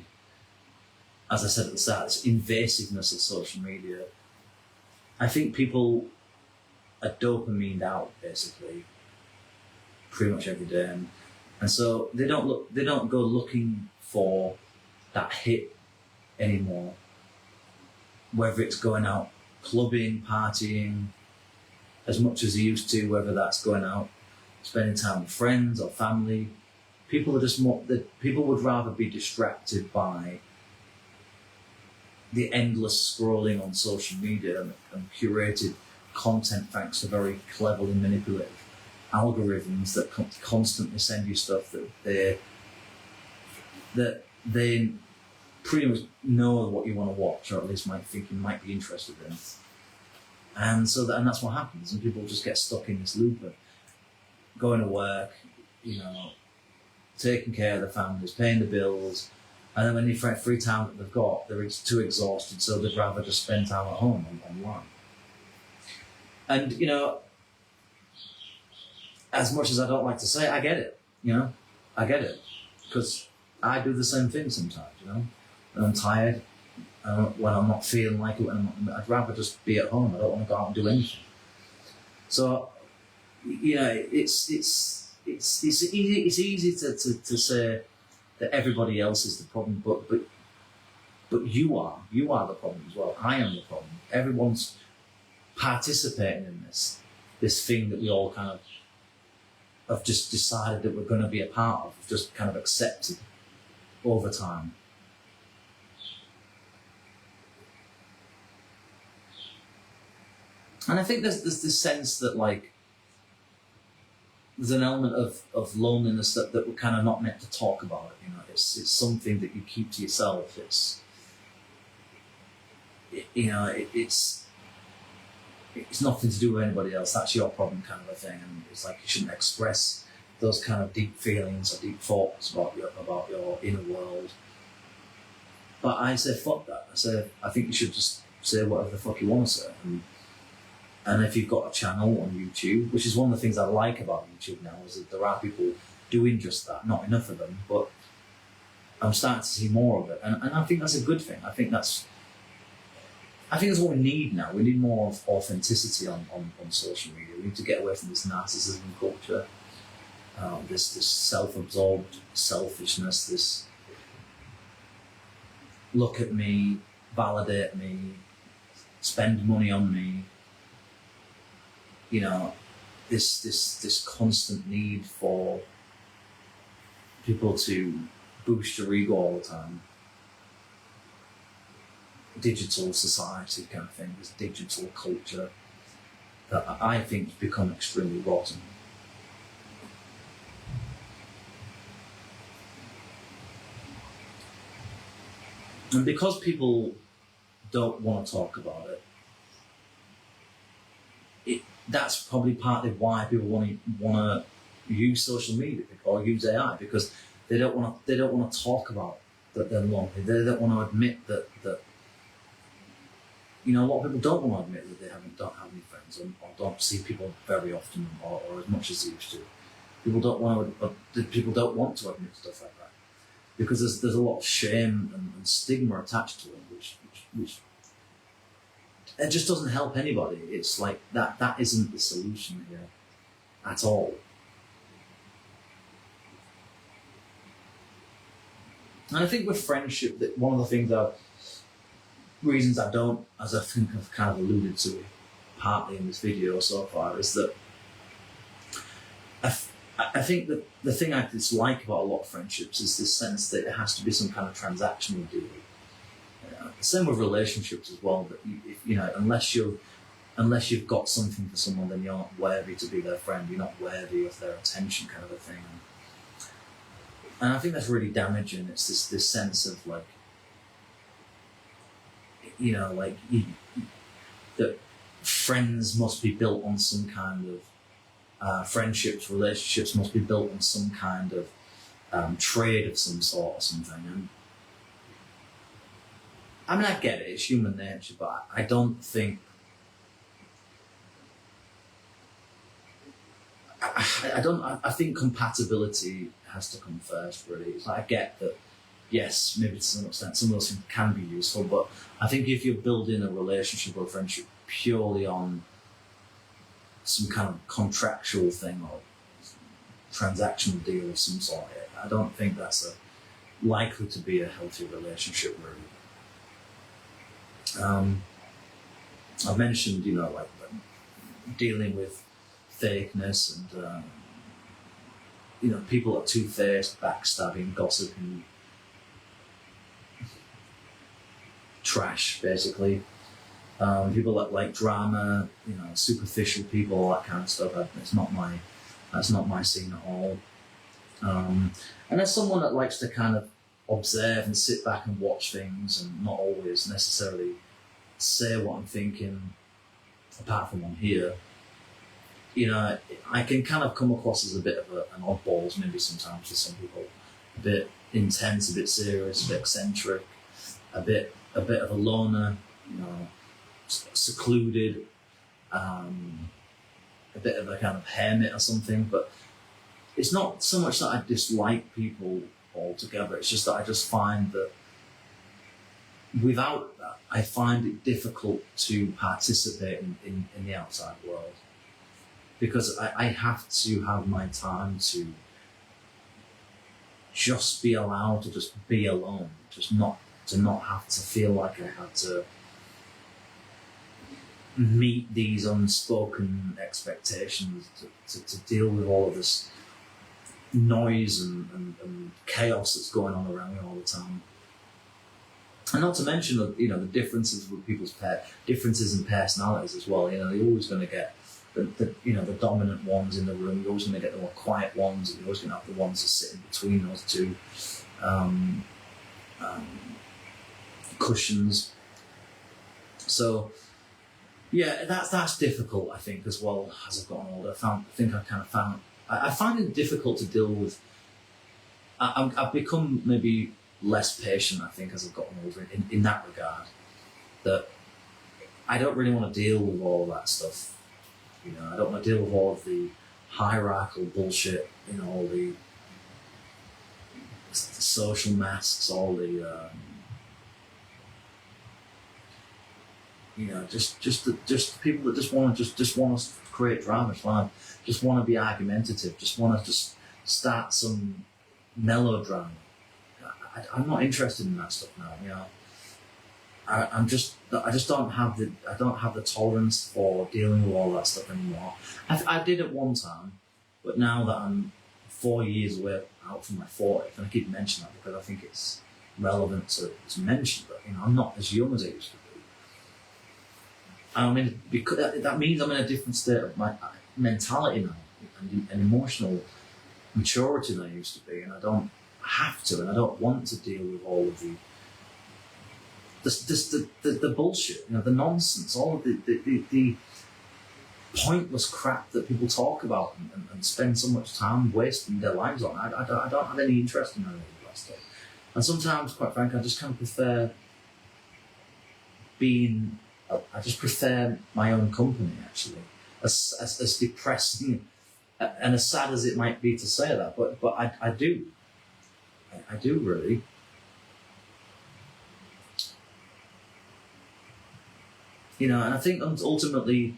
Speaker 1: as I said at the start, this invasiveness of social media, I think people are dopamined out basically pretty much every day. And so they don't go looking for that hit anymore. Whether it's going out clubbing, partying, as much as they used to, whether that's going out, spending time with friends or family, people would rather be distracted by the endless scrolling on social media and curated content, thanks to very cleverly manipulated algorithms that constantly send you stuff that they pretty much know what you want to watch, or at least might think you might be interested in. And that's what happens, and people just get stuck in this loop of going to work, taking care of their families, paying the bills, and then when the free time that they've got, they're too exhausted, so they'd rather just spend time at home online. And as much as I don't like to say, I get it. I get it, because I do the same thing sometimes. When I'm tired, when I'm not feeling like it, I'd rather just be at home. I don't want to go out and do anything. So, it's easy to say that everybody else is the problem, but you are the problem as well. I am the problem. Everyone's participating in this thing that we all kind of have just decided that we're going to be a part of, just kind of accepted over time. And I think there's this sense that there's an element of loneliness that we're kind of not meant to talk about. It's something that you keep to yourself. It's nothing to do with anybody else. That's your problem, kind of a thing. And it's like you shouldn't express those kind of deep feelings or deep thoughts about your inner world. But I say fuck that. I think you should just say whatever the fuck you want to say. And if you've got a channel on YouTube, which is one of the things I like about YouTube now, is that there are people doing just that. Not enough of them, but I'm starting to see more of it, and I think that's a good thing. I think that's what we need now. We need more of authenticity on social media. We need to get away from this narcissism culture, this self-absorbed selfishness, this look at me, validate me, spend money on me. This constant need for people to boost your ego all the time. digital society kind of thing, this digital culture that I think has become extremely rotten. And because people don't want to talk about it, that's probably partly why people want to use social media or use AI, because they don't want to talk about that they're lonely. They don't want to admit that a lot of people don't want to admit that they don't have any friends or don't see people very often or as much as they used to. People don't want to admit stuff like that because there's a lot of shame and stigma attached to it, which it just doesn't help anybody. It's like that isn't the solution here at all. And I think with friendship, that one of the reasons I don't, as I think I've kind of alluded to partly in this video so far, is that I think that the thing I dislike about a lot of friendships is this sense that it has to be some kind of transactional deal. Same with relationships as well. That unless you've got something for someone, then you're not worthy to be their friend. You're not worthy of their attention, kind of a thing. And I think that's really damaging. It's this sense of that friends must be built on some kind of relationships must be built on some kind of trade of some sort or something. And I mean, I get it; it's human nature, but I don't think. I think compatibility has to come first. Really, it's like I get that. Yes, maybe to some extent, some of those things can be useful, but I think if you're building a relationship or a friendship purely on some kind of contractual thing or transactional deal of some sort, I don't think that's likely to be a healthy relationship, really. I've mentioned, dealing with fakeness and, people are two-faced, backstabbing, gossiping, trash, basically. People that like drama, superficial people, all that kind of stuff. That's not my scene at all. And as someone that likes to kind of observe and sit back and watch things and not always necessarily say what I'm thinking, apart from on here, I can kind of come across as a bit of an oddball, maybe sometimes to some people, a bit intense, a bit serious, a bit eccentric, a bit of a loner, secluded, a bit of a kind of hermit or something. But it's not so much that I dislike people altogether, it's just that I just find that without that, I find it difficult to participate in the outside world, because I have to have my time to just be allowed to just be alone, just not have to feel like I had to meet these unspoken expectations to deal with all of this noise and chaos that's going on around me all the time. And not to mention the differences with people's differences in personalities as well. You're always going to get the dominant ones in the room. You're always going to get the more quiet ones, and you're always going to have the ones that sit in between those two cushions. So yeah, that's difficult, I think, as well as I've gotten older. I find it difficult to deal with. I've become maybe less patient, I think, as I've gotten older in that regard. That I don't really want to deal with all of that stuff. I don't want to deal with all of the hierarchical bullshit, all the social masks, all the just people that just want to create drama, just want to be argumentative, just want to just start some melodrama. I'm not interested in that stuff now. I just don't have the tolerance for dealing with all that stuff anymore. I did at one time, but now that I'm 4 years away out from my 40th, and I keep mentioning that because I think it's relevant to mention, but I'm not as young as I used to be. Because that means I'm in a different state of my mentality now, and emotional maturity than I used to be, and I don't have to, and I don't want to deal with all of the bullshit, the nonsense, all of the pointless crap that people talk about and spend so much time wasting their lives on. I don't have any interest in any of that stuff. And sometimes, quite frankly, I just kind of prefer I just prefer my own company, actually. As depressing and as sad as it might be to say that, but I do really. And I think ultimately,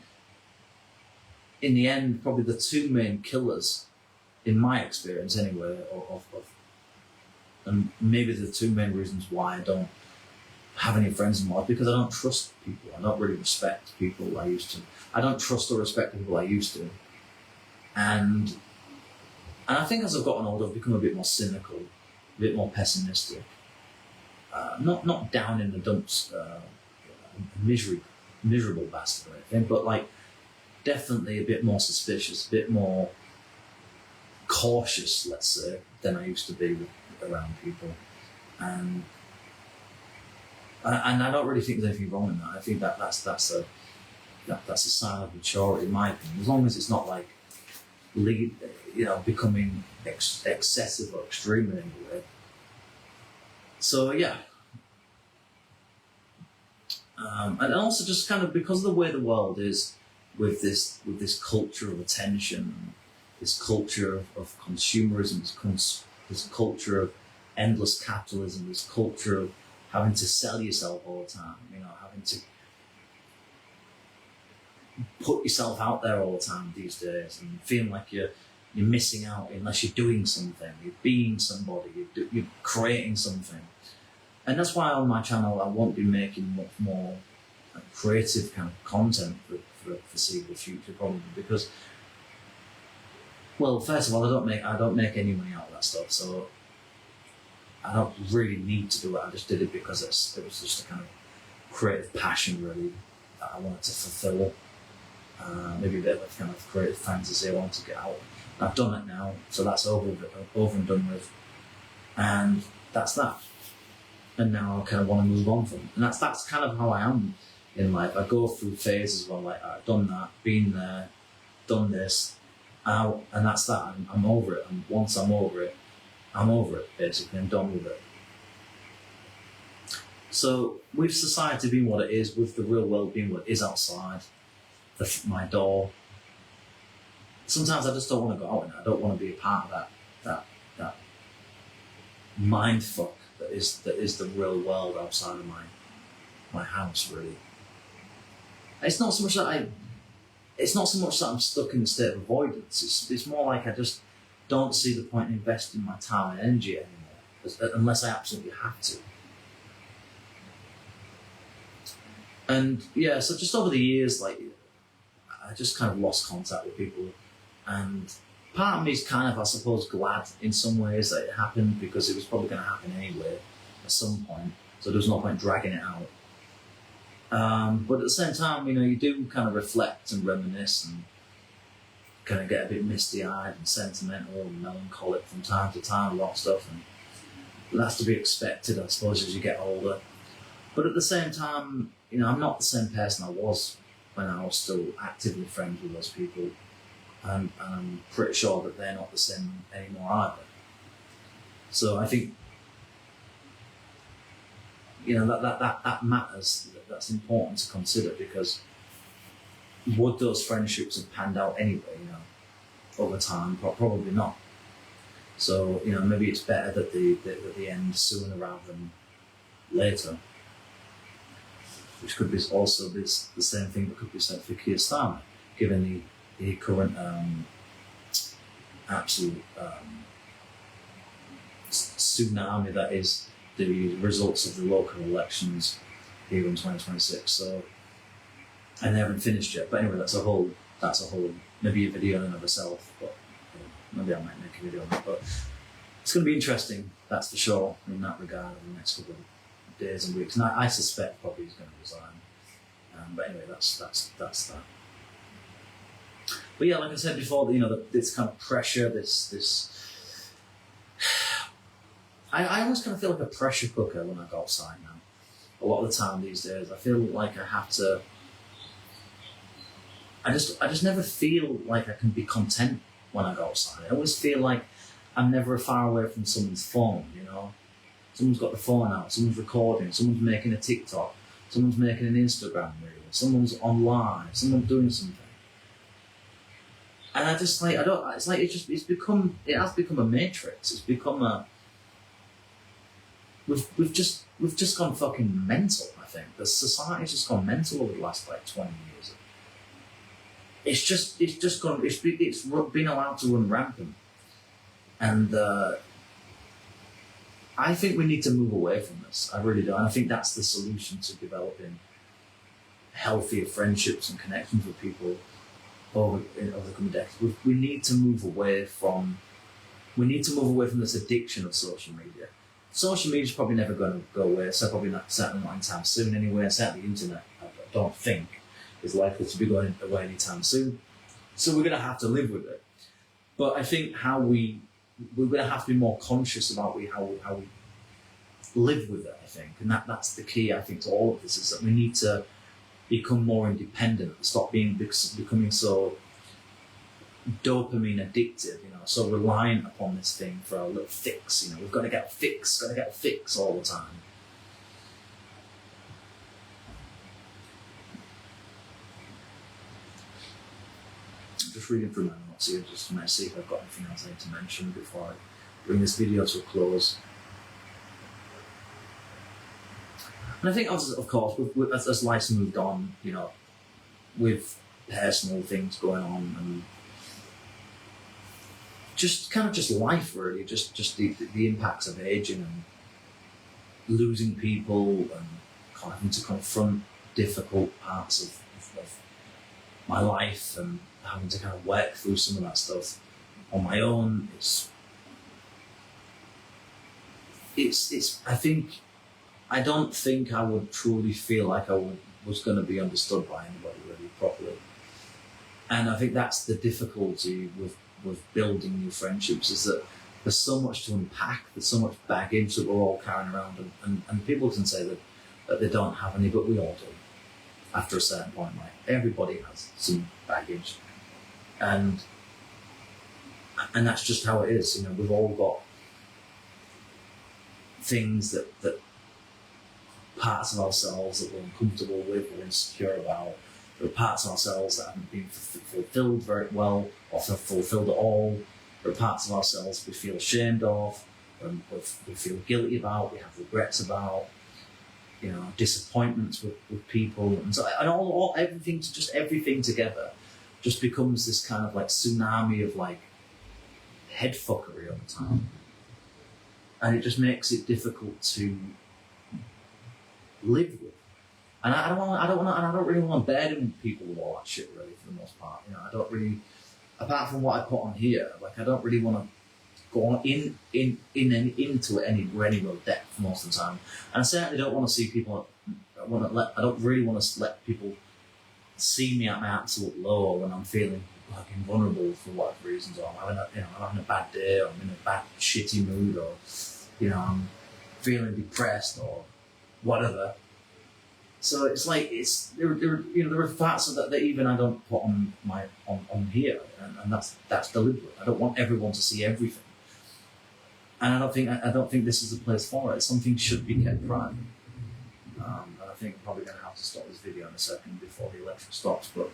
Speaker 1: in the end, probably the two main killers, in my experience anyway, and maybe the two main reasons why I don't have any friends in my life, because I don't trust people. I don't really respect people I used to. I don't trust or respect the people I used to. And I think as I've gotten older, I've become a bit more cynical, a bit more pessimistic. Not down in the dumps, miserable bastard or anything, but definitely a bit more suspicious, a bit more cautious, let's say, than I used to be around people. And I don't really think there's anything wrong in that. I think that's a sign of maturity, in my opinion. As long as it's not becoming excessive or extreme in any way. So yeah. And also just kind of because of the way the world is with this culture of attention, this culture of consumerism, this culture of endless capitalism, this culture of having to sell yourself all the time, having to put yourself out there all the time these days, and feeling like you're missing out unless you're doing something, you're being somebody, you're creating something. And that's why on my channel I won't be making much more creative kind of content for the foreseeable future, probably because, well, first of all, I don't make any money out of that stuff, so I don't really need to do it. I just did it because it was just a kind of creative passion, really, that I wanted to fulfill. Maybe a bit of a kind of creative fantasy I wanted to get out. I've done it now, so that's over and done with, and that's that. And now I kind of want to move on from it. And that's kind of how I am in life. I go through phases where I'm like, I've done that, been there, done this, and that's that. I'm over it. And once I'm over it, basically. I'm done with it. So with society being what it is, with the real world being what it is outside my door, sometimes I just don't want to go out in it. I don't want to be a part of that mind fuck that is the real world outside of my house, really. It's not so much that I'm stuck in a state of avoidance. It's more like I just don't see the point in investing my time and energy anymore, unless I absolutely have to. And yeah, so just over the years, I just kind of lost contact with people, and part of me is kind of, I suppose, glad in some ways that it happened, because it was probably going to happen anyway at some point, so there was no point dragging it out. But at the same time, you do kind of reflect and reminisce and kind of get a bit misty-eyed and sentimental and melancholic from time to time, a lot of stuff, and that's to be expected, I suppose, as you get older. But at the same time, I'm not the same person I was when I was still actively friends with those people, and I'm pretty sure that they're not the same anymore either. So I think, that matters. That's important to consider, because would those friendships have panned out anyway? Over time, probably not. So maybe it's better that they end sooner rather than later. Which could be also the same thing that could be said for Keir Starmer, given the current absolute tsunami that is the results of the local elections here in 2026. So, and they haven't finished yet. But anyway, that's a whole maybe a video in and of itself. But maybe I might make a video on that. But it's going to be interesting, that's for sure, in that regard over the next couple of days and weeks. And I suspect probably he's going to resign. But anyway, that's that. But yeah, like I said before, this kind of pressure, this. I almost kind of feel like a pressure cooker when I go outside now. A lot of the time these days, I feel like I have to. I just never feel like I can be content when I go outside. I always feel like I'm never far away from someone's phone. Someone's got the phone out, someone's recording, someone's making a TikTok, someone's making an Instagram reel, someone's on live, someone's doing something. And I just like, it's like it has become a matrix. It's become a, we've just gone fucking mental, I think. The society's just gone mental over the last 20 years. It's been allowed to run rampant. And I think we need to move away from this. I really do. And I think that's the solution to developing healthier friendships and connections with people over the coming decades. We need to move away from this addiction of social media. Social media is probably never going to go away, so probably certainly not anytime soon anyway. Certainly the internet, I don't think, is likely to be going away anytime soon. So we're going to have to live with it. But I think we're going to have to be more conscious about how we live with it, I think. And that's the key, I think, to all of this, is that we need to become more independent, stop becoming so dopamine addictive, so reliant upon this thing for a little fix. We've got to get a fix all the time. I'm just reading through my notes here, just to see if I've got anything else I need to mention before I bring this video to a close. And I think, of course, as life's moved on, with personal things going on and just life, really, just the impacts of aging and losing people and having to confront difficult parts of my life and having to kind of work through some of that stuff on my own. I don't think I would truly feel like I was going to be understood by anybody really properly. And I think that's the difficulty with building new friendships, is that there's so much to unpack, there's so much baggage that we're all carrying around, and people can say that they don't have any, but we all do. After a certain point, like, everybody has some baggage. And that's just how it is. We've all got things that parts of ourselves that we're uncomfortable with, we're insecure about. There are parts of ourselves that haven't been fulfilled very well, or fulfilled at all. There are parts of ourselves we feel ashamed of, and we feel guilty about, we have regrets about, disappointments with people, and so everything together just becomes this kind of like tsunami of like head fuckery all the time, and it just makes it difficult to live with. And I don't really want to burden people with all that shit, really, for the most part. I don't really, apart from what I put on here, like, I don't really want to go on into it any real depth most of the time. And I certainly don't want to see people. I don't really want to let people see me at my absolute low when I'm feeling fucking vulnerable for whatever reasons, or I'm having a bad day, or I'm in a bad shitty mood, or I'm feeling depressed or whatever. So it's like there are parts of that even I don't put on here, and that's deliberate. I don't want everyone to see everything, and I don't think this is the place for it. Something should be kept private. And I think I'm probably going to have to stop this video in a second before the electric stops. But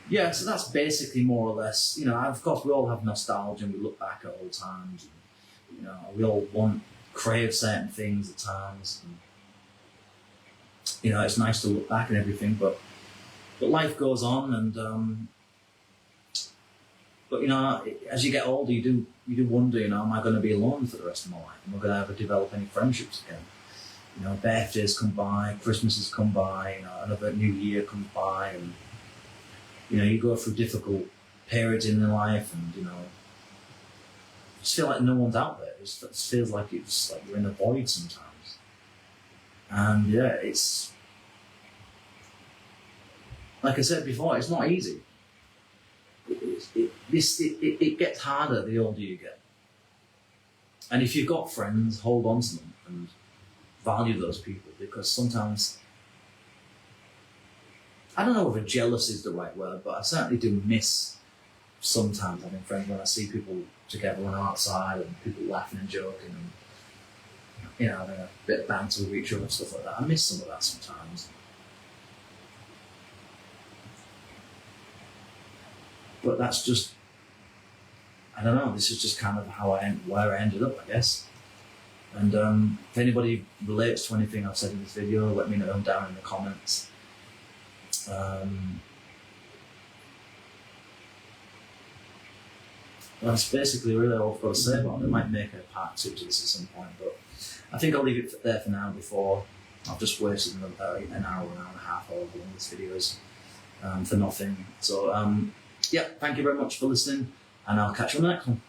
Speaker 1: yeah, so that's basically more or less. Of course, we all have nostalgia and we look back at old times. And, we all crave certain things at times. And, it's nice to look back and everything, but life goes on, and as you get older, you do wonder, am I going to be alone for the rest of my life? Am I going to ever develop any friendships again? Birthdays come by, Christmases come by, another new year comes by, and you go through difficult periods in your life, and just feel like no one's out there. It just feels like it's like you're in a void sometimes. And yeah, it's like I said before, it's not easy. It gets harder the older you get. And if you've got friends, hold on to them and value those people, because sometimes, I don't know if jealous is the right word, but I certainly do miss sometimes having friends when I see people together when I'm outside and people laughing and joking and having a bit of banter with each other and stuff like that. I miss some of that sometimes. But that's just, I don't know, this is just kind of where I ended up, I guess. And if anybody relates to anything I've said in this video, let me know down in the comments. That's basically really all I've got to say about it. I might make a part 2 to this at some point, but I think I'll leave it there for now before I've just wasted an hour and a half or doing these videos for nothing. So, yeah, thank you very much for listening, and I'll catch you on the next one.